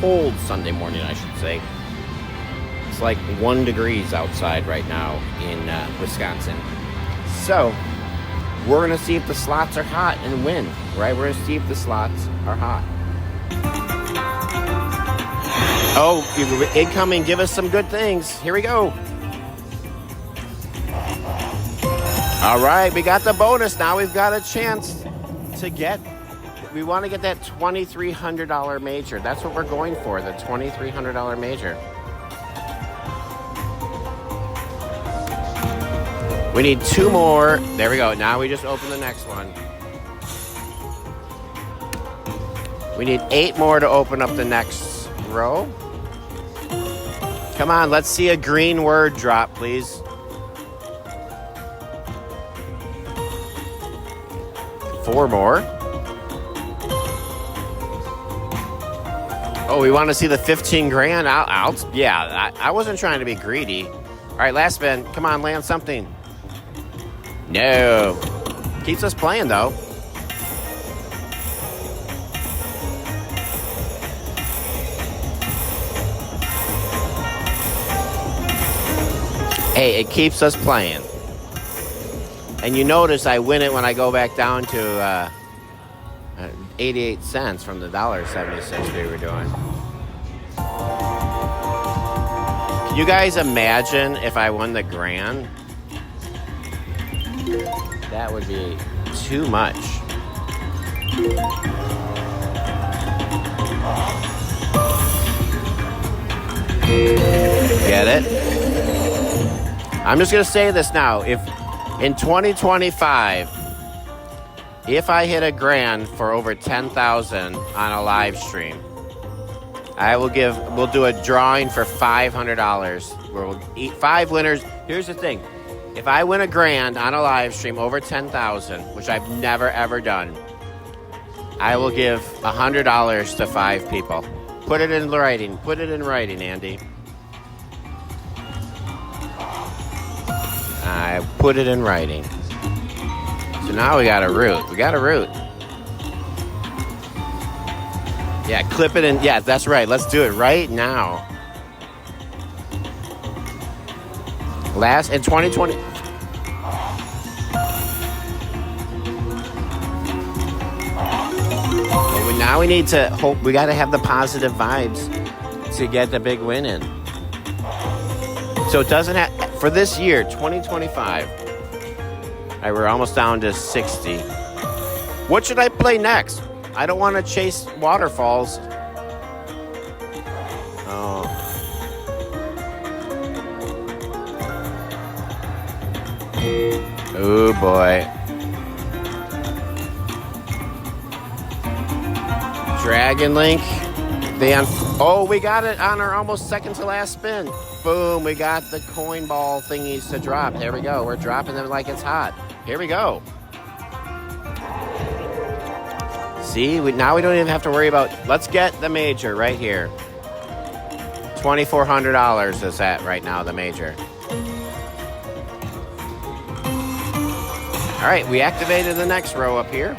cold Sunday morning, I should say. It's like 1 degrees outside right now in Wisconsin. So, we're going to see if the slots are hot and win, right? We're going to see if the slots are hot. Oh, incoming, give us some good things. Here we go. All right, we got the bonus. Now we've got a chance to get, we want to get that $2,300 major. That's what we're going for, the $2,300 major. We need 2 more. There we go. Now we just open the next one. We need 8 more to open up the next row. Come on, let's see a green word drop, please. Four more. Oh, we want to see the 15 grand? Yeah, I wasn't trying to be greedy. All right, last spin. Come on, land something. No. Keeps us playing, though. Hey, it keeps us playing. And you notice I win it when I go back down to 88 cents from the $1.76 we were doing. Can you guys imagine if I won the grand? That would be too much. Get it? I'm just going to say this now. If in 2025, if I hit a grand for over 10,000 on a live stream, we'll do a drawing for $500 where we'll eat 5 winners. Here's the thing. If I win a grand on a live stream over 10,000, which I've never ever done, I will give $100 to 5 people. Put it in writing. Put it in writing, Andy. I put it in writing. So now we got a root. We got a root. Yeah, clip it in. Yeah, that's right. Let's do it right now. Last in 2020. Well, now we need to hope. We got to have the positive vibes to get the big win in. So it doesn't have for this year, 2025. All right, we're almost down to 60. What should I play next? I don't want to chase waterfalls. Oh boy. Dragon Link. We got it on our almost second to last spin. Boom, we got the coin ball thingies to drop. There we go. We're dropping them like it's hot. Here we go. See, now we don't even have to worry about... Let's get the major right here. $2,400 is that right now, the major. All right, we activated the next row up here.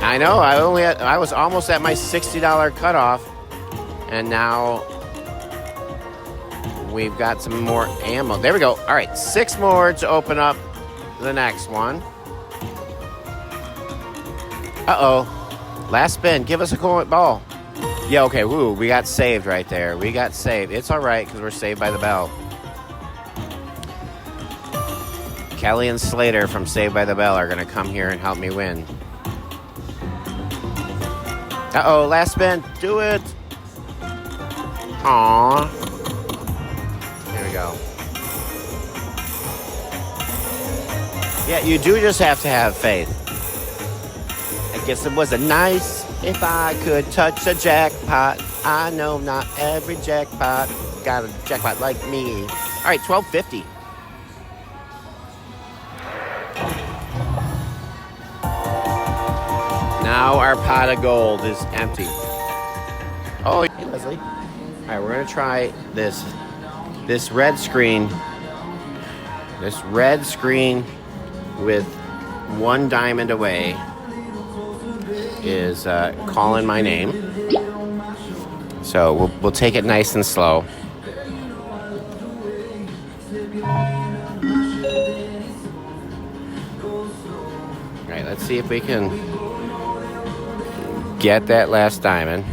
I know, I was almost at my $60 cutoff, and now we've got some more ammo. There we go. All right, 6 more to open up the next one. Uh-oh. Last spin. Give us a coin ball. Yeah, okay. Woo, we got saved right there. We got saved. It's all right because we're saved by the bell. Kelly and Slater from Saved by the Bell are going to come here and help me win. Uh-oh, last spin. Do it. Aww. Here we go. Yeah, you do just have to have faith. I guess it was a nice if I could touch a jackpot. I know not every jackpot got a jackpot like me. All right, $12.50. Now our pot of gold is empty. Oh, hey, Leslie. All right, we're going to try this red screen. This red screen with 1 diamond away. is calling my name. So we'll take it nice and slow. All right, let's see if we can get that last diamond.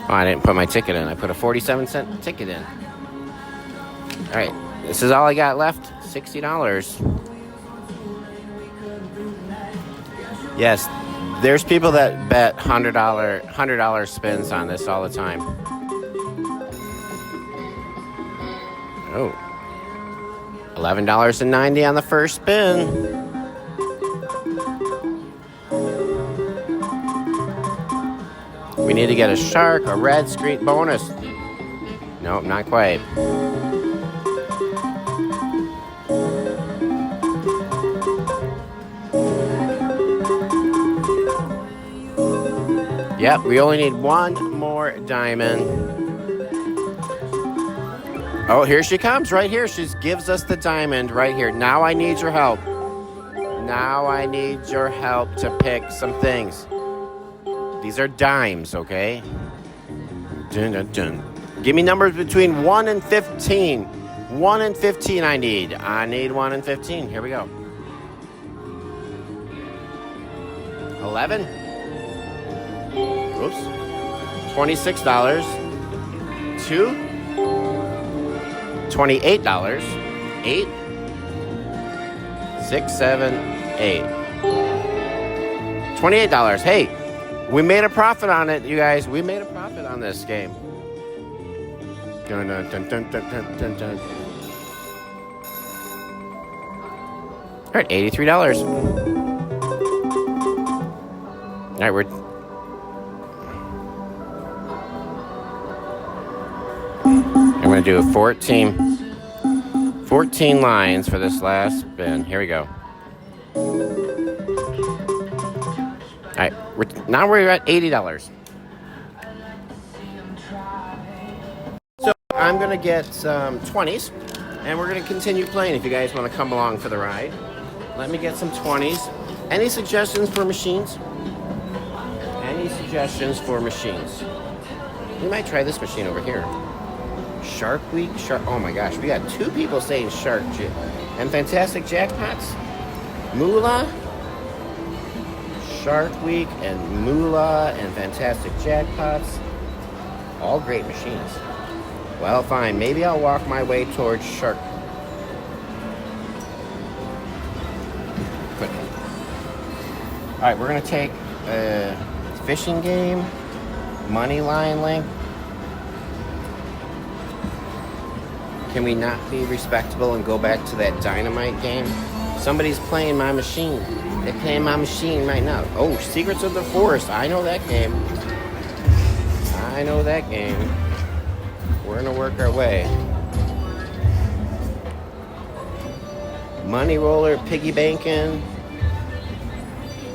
Oh, I didn't put my ticket in. I put a 47-cent ticket in. All right, this is all I got left. $60. Yes, there's people that bet $100 spins on this all the time. Oh, $11.90 on the first spin. We need to get a shark, a red screen bonus. Nope, not quite. Yep, we only need one more diamond. Oh, here she comes, right here. She gives us the diamond right here. Now I need your help. Now I need your help to pick some things. These are dimes, okay? Dun, dun, dun. Give me numbers between 1 and 15. 1 and 15 I need. I need 1 and 15. Here we go. 11. Oops. $26. 2. $28. 8. 6, 7, 8. $28. Hey, we made a profit on it, you guys. We made a profit on this game. Dun, dun, dun, dun, dun, dun, dun. All right, $83. All right, I'm going to do 14 lines for this last spin. Here we go. All right, now we're at $80. So I'm going to get some 20s, and we're going to continue playing if you guys want to come along for the ride. Let me get some 20s. Any suggestions for machines? Any suggestions for machines? We might try this machine over here. Shark Week, oh my gosh, we got 2 people saying Shark and Fantastic Jackpots. Moolah, Shark Week, and Moolah, and Fantastic Jackpots. All great machines. Well, fine. Maybe I'll walk my way towards Shark. Good. All right, we're going to take a fishing game, money line link. Can we not be respectable and go back to that dynamite game? Somebody's playing my machine. They're playing my machine right now. Oh, Secrets of the Forest. I know that game. I know that game. We're going to work our way. Money Roller, Piggy Bankin'.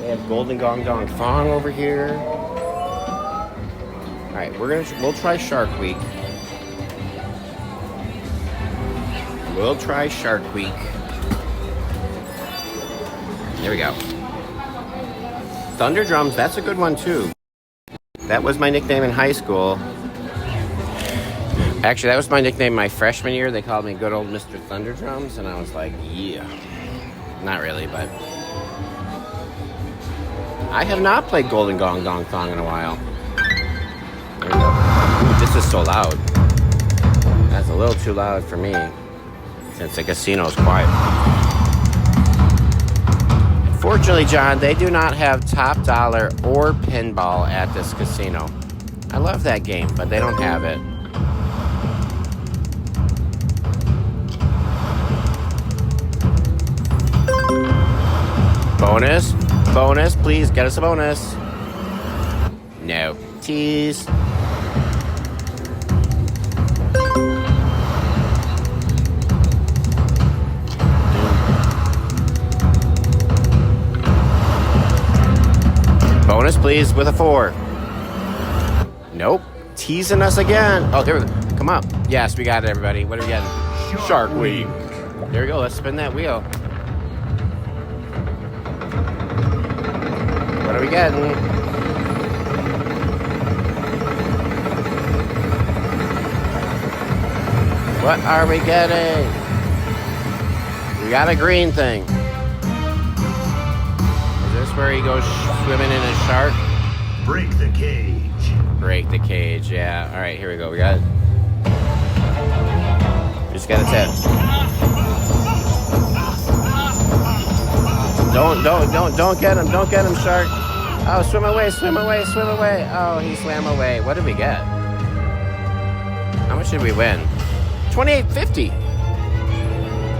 We have Golden Gong Dong Thong over here. All right, we'll try Shark Week. We'll try Shark Week. There we go. Thunder Drums, that's a good one too. That was my nickname in high school. Actually, that was my nickname my freshman year. They called me good old Mr. Thunder Drums, and I was like, yeah. Not really, but I have not played Golden Gong Dong Thong in a while. There we go. Ooh, this is so loud. That's a little too loud for me, since the casino's quiet. Fortunately, John, they do not have top dollar or pinball at this casino. I love that game, but they don't have it. Bonus, bonus, please get us a bonus. No, tease. Bonus, please, with a 4. Nope. Teasing us again. Oh, there we go. Come on. Yes, we got it, everybody. What are we getting? Shark Week. There we go. Let's spin that wheel. What are we getting? What are we getting? We got a green thing. Is this where he goes swimming in a shark? Break the cage. Break the cage, yeah. All right, here we go. We got it. Just got its head. Don't get him. Don't get him, shark. Oh, swim away, swim away, swim away. Oh, he swam away. What did we get? How much did we win? $28.50.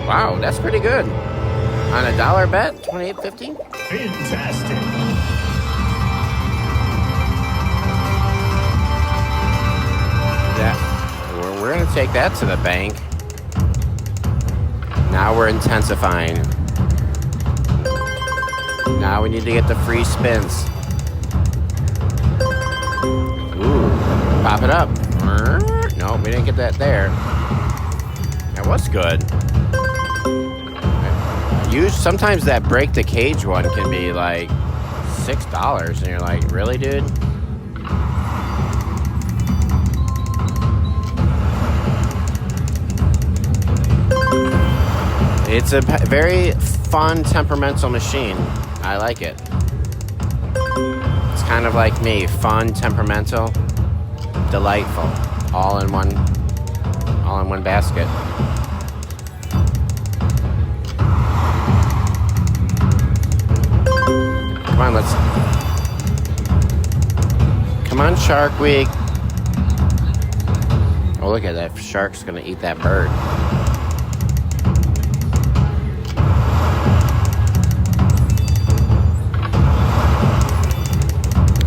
Wow, that's pretty good. On a dollar bet, $28.50. Fantastic. Yeah, we're gonna take that to the bank. Now we're intensifying. Now we need to get the free spins. Ooh, pop it up. No, we didn't get that there. That was good. Sometimes that break the cage one can be like $6, and you're like, really, dude? It's a very fun, temperamental machine. I like it. It's kind of like me. Fun, temperamental, delightful. All in one basket. Come on, come on, Shark Week. Oh, look at that. Shark's gonna eat that bird.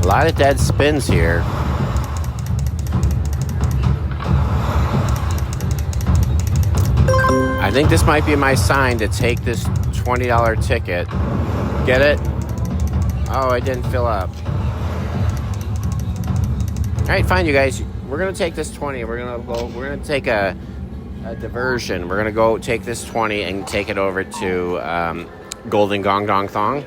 A lot of dead spins here. I think this might be my sign to take this $20 ticket. Get it? Oh, I didn't fill up. All right, fine, you guys. We're gonna take this 20. We're gonna take a diversion. We're gonna go take this 20 and take it over to Golden Gong Dong Thong.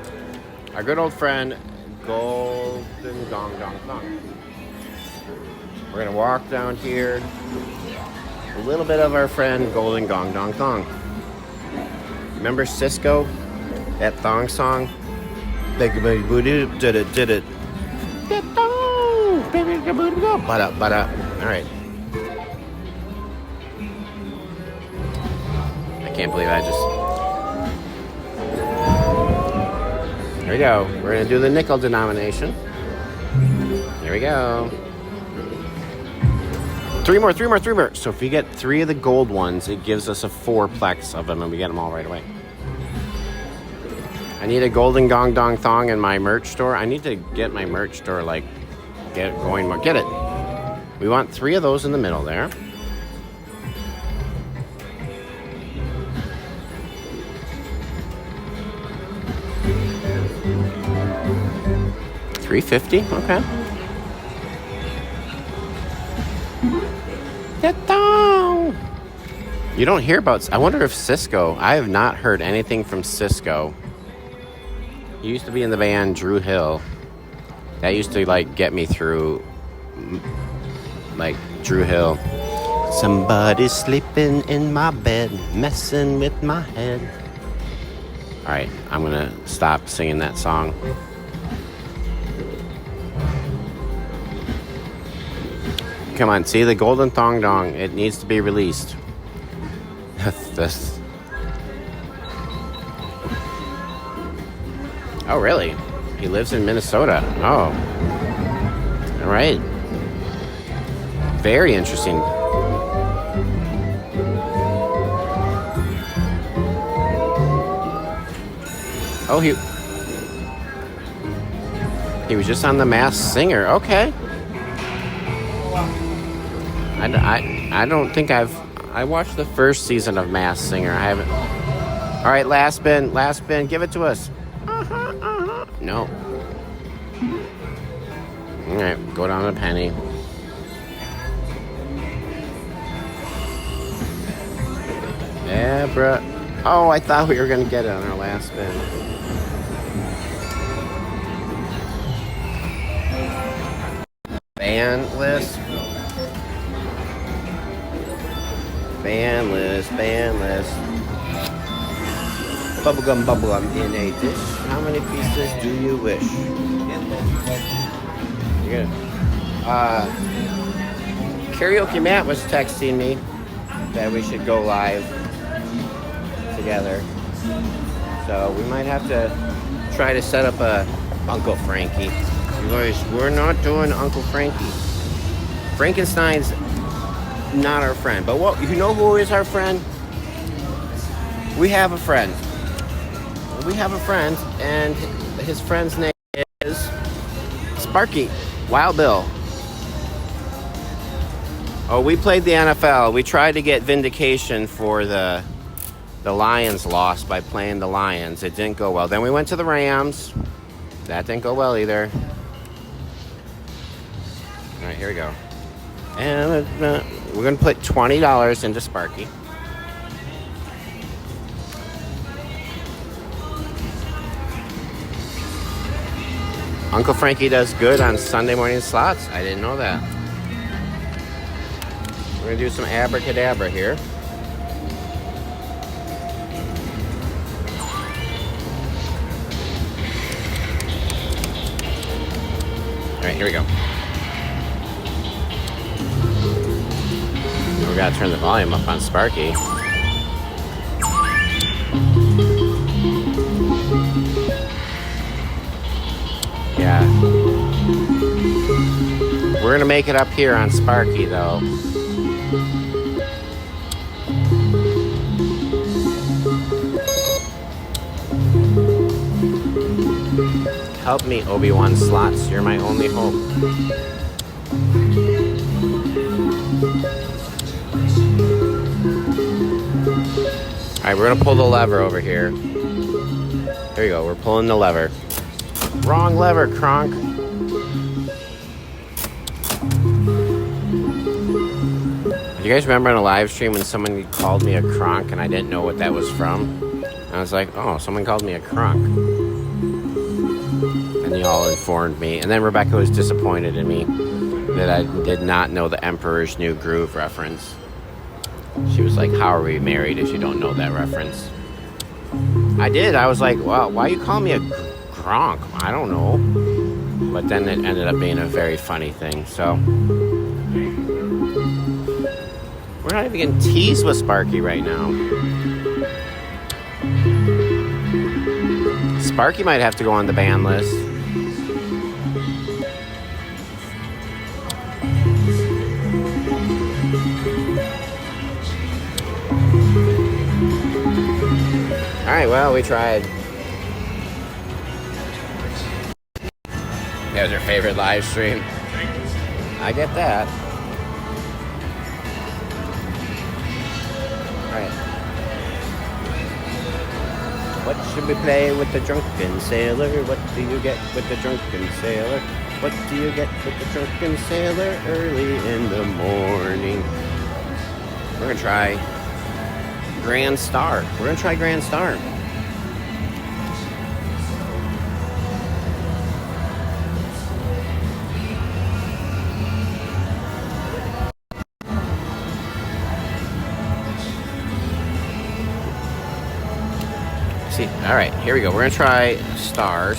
Our good old friend, Golden Gong Dong Thong. We're gonna walk down here. A little bit of our friend, Golden Gong Dong Thong. Remember Cisco? That Thong song? Did it. But up. All right. I can't believe I just... Here we go. We're going to do the nickel denomination. Here we go. Three more. So if we get 3 of the gold ones, it gives us a 4-plex of them, and we get them all right away. I need a Golden Gong Dong Thong in my merch store. I need to get my merch store, get it going more. Get it. We want 3 of those in the middle there. $3.50. Okay. You don't hear about... I wonder if Cisco... I have not heard anything from Cisco. He used to be in the band Drew Hill. That used to, get me through... Drew Hill. Somebody's sleeping in my bed, messing with my head. Alright, I'm gonna stop singing that song. Come on, see the Golden Thong Dong. It needs to be released. This. Oh, really? He lives in Minnesota. Oh. All right. Very interesting. Oh, he was just on The Masked Singer. Okay. I don't think I watched the first season of Masked Singer. I haven't. All right, last spin, give it to us. No. All right, go down a penny. Yeah, bruh. Oh, I thought we were gonna get it on our last spin. Ban list. Ban list, ban list. Bubblegum in a dish. How many pieces do you wish? You're gonna, Karaoke Matt was texting me that we should go live together. So we might have to try to set up a Uncle Frankie. You guys, we're not doing Uncle Frankie. Frankenstein's not our friend. But what, you know who is our friend? We have a friend. We have a friend, and his friend's name is Sparky Wild Bill. Oh, we played the NFL. We tried to get vindication for the Lions loss by playing the Lions. It didn't go well. Then we went to the Rams. That didn't go well either. All right, here we go. And we're going to put $20 into Sparky. Uncle Frankie does good on Sunday morning slots. I didn't know that. We're going to do some abracadabra here. All right, here we go. We got to turn the volume up on Sparky. Yeah. We're going to make it up here on Sparky, though. Help me, Obi-Wan Slots. You're my only hope. Alright, we're going to pull the lever over here. There you go. We're pulling the lever. Wrong lever, Kronk. Do you guys remember on a live stream when someone called me a Kronk and I didn't know what that was from? I was like, oh, someone called me a Kronk. And you all informed me. And then Rebecca was disappointed in me that I did not know the Emperor's New Groove reference. She was like, how are we married if you don't know that reference? I did. I was like, well, why you call me a Kronk? I don't know. But then it ended up being a very funny thing. So we're not even getting teased with Sparky right now. Sparky might have to go on the ban list. Alright, well, we tried. That was your favorite live stream. I get that. Alright. What should we play with the drunken sailor? What do you get with the drunken sailor? What do you get with the drunken sailor early in the morning? We're gonna try Grand Star. We're gonna try Grand Star. See, all right, here we go. We're gonna try stars.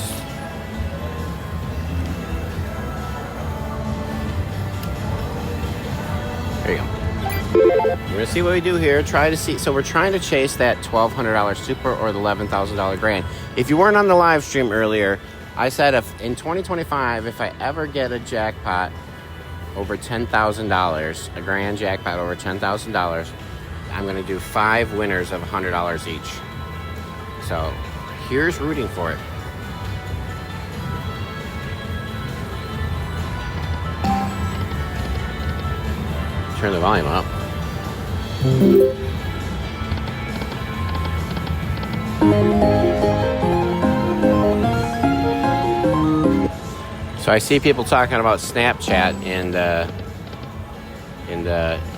There you go. We're gonna see what we do here. Try to see. So we're trying to chase that $1,200 super or the $11,000 grand. If you weren't on the live stream earlier, I said if in 2025, if I ever get a jackpot over $10,000, a grand jackpot over $10,000, I'm gonna do 5 winners of $100 each. So here's rooting for it. Turn the volume up. So I see people talking about Snapchat in the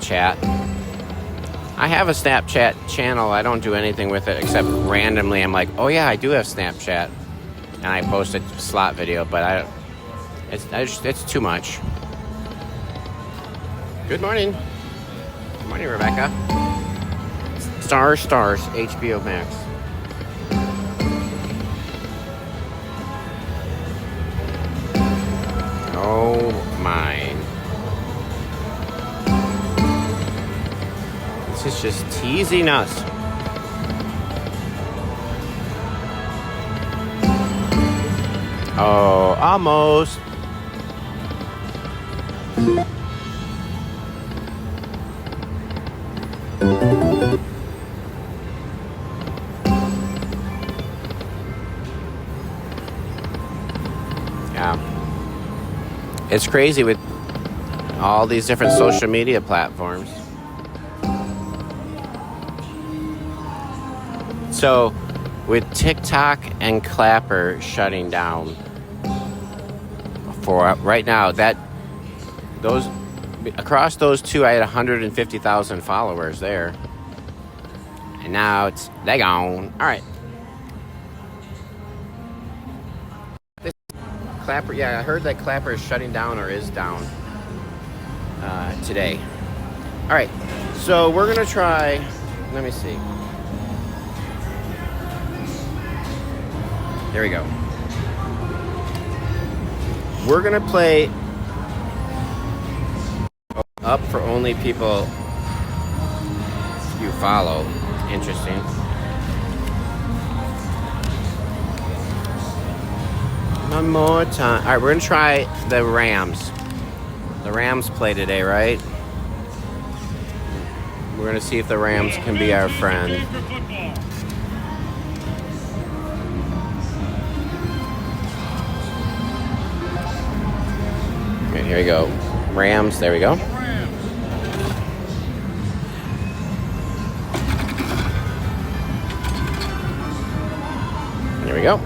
chat. I have a Snapchat channel. I don't do anything with it except randomly I'm like, oh yeah, I do have Snapchat, and I post a slot video, but it's too much. Good morning. Good morning, Rebecca. Stars, HBO Max. Oh my. This is just teasing us. Oh, almost. Yeah. It's crazy with all these different social media platforms. So, with TikTok and Clapper shutting down for right now, across those two, I had 150,000 followers there, and now they're gone. All right, Clapper. Yeah, I heard that Clapper is shutting down or is down today. All right, so we're gonna try. Let me see. There we go. We're gonna play up for only people you follow. Interesting. One more time. All right, we're gonna try the Rams. The Rams play today, right? We're gonna see if the Rams can be our friend. Okay, here we go. Rams, there we go. There we go.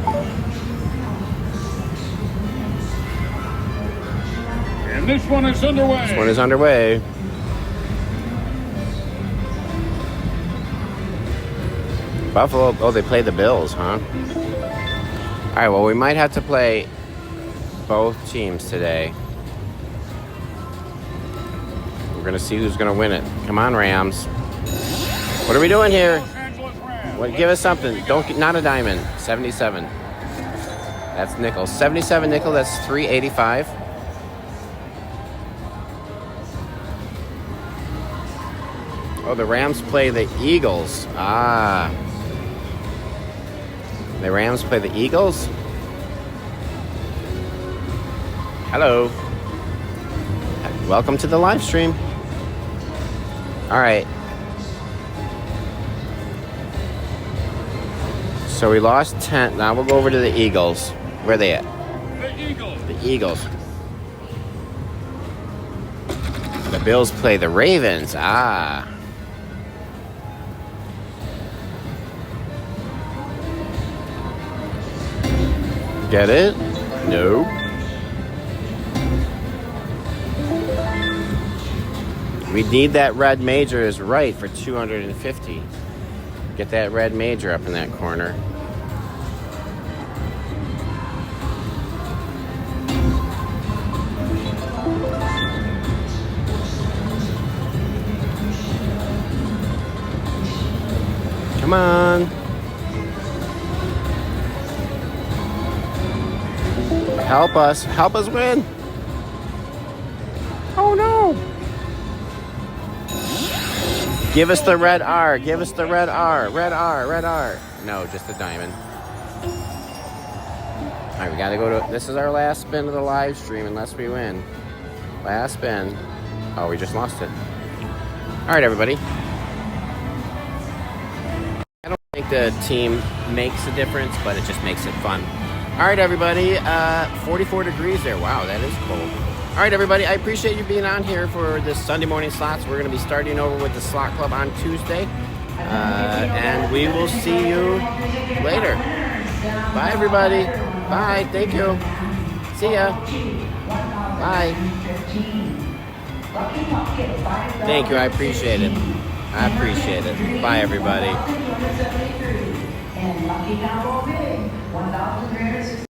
And this one is underway. This one is underway. Buffalo, oh, they play the Bills, huh? All right, well, we might have to play both teams today. We're going to see who's going to win it. Come on, Rams. What are we doing here? What, give us something. Not a diamond. 77. That's nickel. 77 nickel, that's 385. Oh, the Rams play the Eagles. Ah. The Rams play the Eagles? Hello. Welcome to the live stream. All right. So we lost 10. Now we'll go over to the Eagles. Where are they at? The Eagles. The Eagles. The Bills play the Ravens. Ah. Get it? No. We need that red major is right for 250. Get that red major up in that corner. Come on. Help us. Help us win. Oh no. Give us the red R. Give us the red R. Red R. Red R. No, just a diamond. All right, we got to go to... This is our last spin of the live stream unless we win. Last spin. Oh, we just lost it. All right, everybody. I don't think the team makes a difference, but it just makes it fun. All right, everybody. 44 degrees there. Wow, that is cold. All right, everybody, I appreciate you being on here for this Sunday morning slots. We're going to be starting over with the slot club on Tuesday. And we will see you later. Bye, everybody. Bye. Thank you. See ya. Bye. Thank you. I appreciate it. I appreciate it. Bye, everybody.